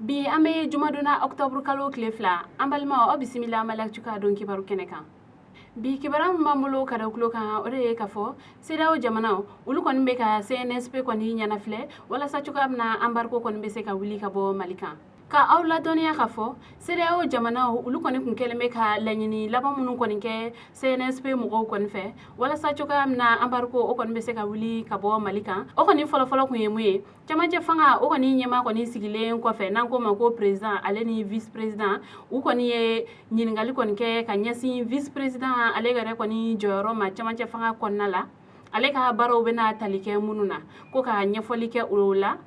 bi ame jumaduna octobre kalo klefla ambalma o bisimila malak chuka don kibaru keneka bi kibaram mamulo kada kulo kan ore kafo sida o jamana ulu kon be ka CNSP kon nyana fle wala sa chuka na ambarko kon be se ka wili ka bo malika ka awla doniya kafo sida o jamana ulu kon kun keleme ka lanyini laba munun kon ke CNSP mugo kon fe wala sa chuka na ambarko o kon be se ka wili ka bo malika o kon folo folo kun yemuye chamaje fanga o kon nyema kon sigile ko fe nan ko mako president ale ni vice president u kon ye nyiningali kon ke ka nyasi vice president ale gare kon joro ma chamaje fanga kon nala ale ka baro bena talike mununa ko ka nyefoli ke ulula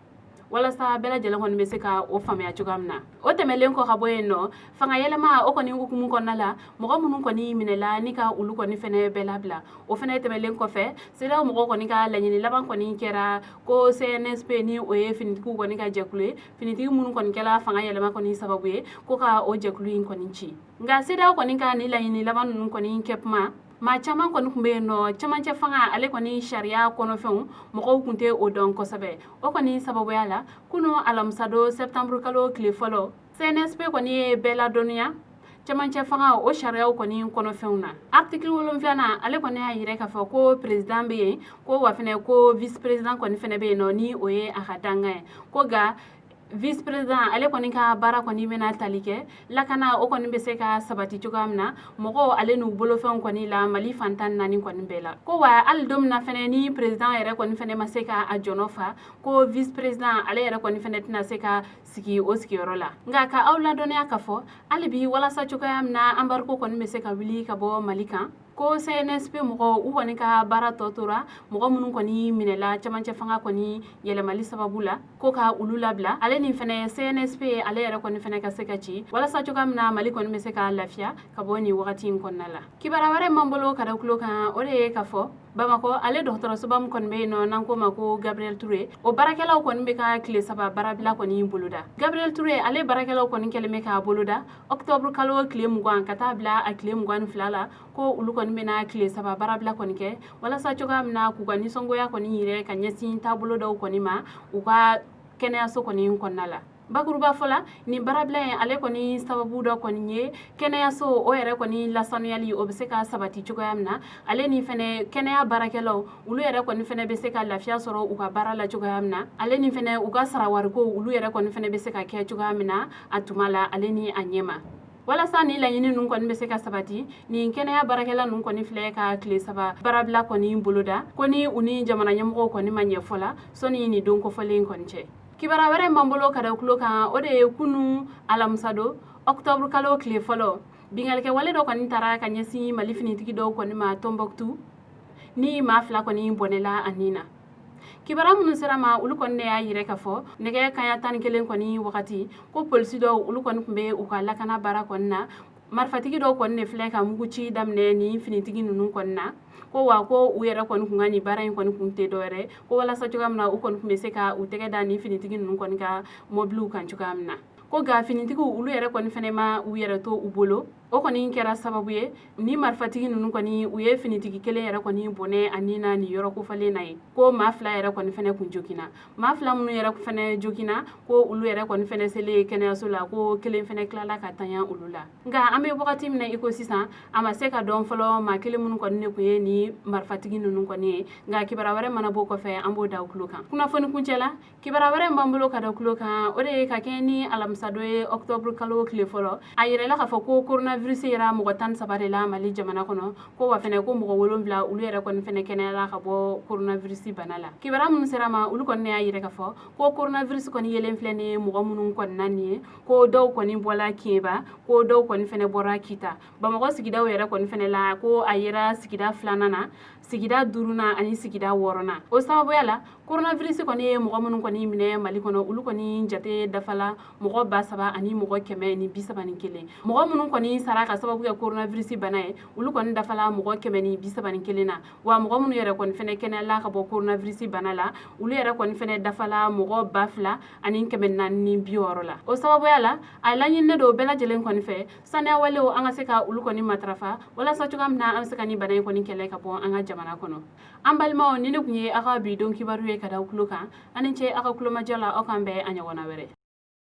wala sa bela jela kon be se ka o famya chugamna o temelen ko no fanga yelema o koni ngukumu kon nala mo munun koni minela ni ka ulu koni fene bela bla o fene temelen ko fe sira mo koni ka lanyini laban koni kera ko CNSP ni o ye finitiku koni ka jekule finitiku munun koni kala fanga yelema koni sababu ye ko ka o jekulu koni chi nga sira koni ka ni lanyini laban nun koni kepma ma chaman kon kumbe no chaman che fanga ale koni sharia kono fen mo ko kunte o don ko sabe o koni sababu yala kuno alamsado septembre kalo kle folo CNSP koni bela donia chaman che fanga o sharia koni kono fenna article wolon fiana ale koni ayire ka fa ko president be ko wa fene ko vice president koni fene be no ni oye akadanga ko ga vice president ale koni ka bara koni mena talike lakana o koni be se ka sabati chugamna mogo ale nu bolo fen koni la mali fantan nani koni bela ko wa al dom na fene ni president ere koni fene maseka a jonofa ko vice president ale ere koni fene tina seka siki o siki rola nga ka awla donia ka fo ale bi wala sa chugamna ambar ko koni be se ka wili ka bo malika ko CNSP mogo u koni ka bara totura mogo munun koni minela chamanche fanga koni yele mali sababula ko ka ulula bla ale ni fene CNSP ale yere koni fene ka sekachi wala sa chugamna mali koni mese ka lafia ka boni wakati konnala kibara ware mambolo kada kulo kan ore ka fo Bamako ale docteur subam kon be no nanko mako Gabriel Touré o barakela kon be ka clé saba barabila kon buluda Gabriel Touré ale barakela kon keleme ka buluda octobre kalo clé mugwan katabla a clé mugwan flala ko ulu kon be na clé saba barabila kon ke wala sa chogam na ku gani songo ya kon yire kan yesin tabulo daw kon ma u ka kenya so kon konnala bakuruba fola ni barabla ale koni sababu do koni nye kenya so o yere koni la sanuyali o bese ka sabati chugoyamna ale ni fene kenya barakelo ulu yere koni fene bese ka lafia soro u ka barala chugoyamna ale ni fene u ka sarawar ko ulu yere koni fene bese ka ke chugoyamna atumala ale ni anyema wala sa ni lanyini nun koni bese ka sabati ni kenya barakela nun koni fle ka kle saba barabla koni buluda koni uni jamana nyamgo koni manye fola soni ni don ko folen konche kibara ware mambolo kada kulo kan ode kunu alamsado octobre kalo kle folo bingal ke wale do kon tara ka nyasi mali finitiki do kon ma Tombouctou ni ma fla kon bonela anina kibara mun serama ulu kon ne ayire ka fo nege kanya tan kelen kon wakati ko polisi do ulu kon kumbe u kala kana bara kon na marfatiki do kon ne fle ka muguchi damne ni finitiki nunun kon na ko wa ko u yera kon ngani bara kon kunte dore ko wala sa chugamna u kon kumbe seka u tege dani finitiki nun kon ka moblu kan chugamna ko ga finitiki ulu yera kon fenema u yera to u bolo o koni kera sababu ye ni marfatigi nunu koni u ye finitigi kele yera koni bone anina ni yoro ko fale nay ko mafla yera koni fene kun jokina mafla munu yera ko fene jokina ko ulu yera koni fene sele kene sula ko kele fene klala ka tanya ulula nga ame wakati mna iko sisa ama seka don folo ma kele munu koni ne ku ye ni marfatigi nunu koni nga kibara ware mana boko fe ambo da ukluka kuna foni kunchela kibara ware mbambulo ka da ukluka ore ka keni alamsado e octobre kalo kle folo ayire la ka foko coronavirus yera mo tan sabare la mali jamana kono ko wa fene ko mo wolonbla ulu yera kon fene kenela ka bo coronavirus banala kibara mun serama ulu kon ne ayire ka fo ko coronavirus kon yelen flene mo munun kon nani ko do kon bola kieba ko do kon fene bora kita ba mo sigida yera kon fene la ko ayira sigida flanana sigida duruna ani sigida worona o sababu yala coronavirus kon ye mo munun kon mine mali kono ulu kon jate dafala mo ba saba ani mo keme ni bisaba ni kele mo munun kon sara ka sababu ya coronavirus banaye ulu kon dafala mo keme ni bisaba ni kele na wa mo mun yere kon fene kenela ka bo coronavirus banala ulu yere kon fene dafala mo bafla ani keme nan ni biorola o sababu yala ay lañin ne do bela jelen kon fe sana wale o anga seka ulu kon matrafa wala sa tugam na am seka ni banaye kon kele ka bo anga jamana kono ambalma o ni ne kunye aka bi don kibaru e kada ukluka anin che aka kuloma jala o kambe anya wona were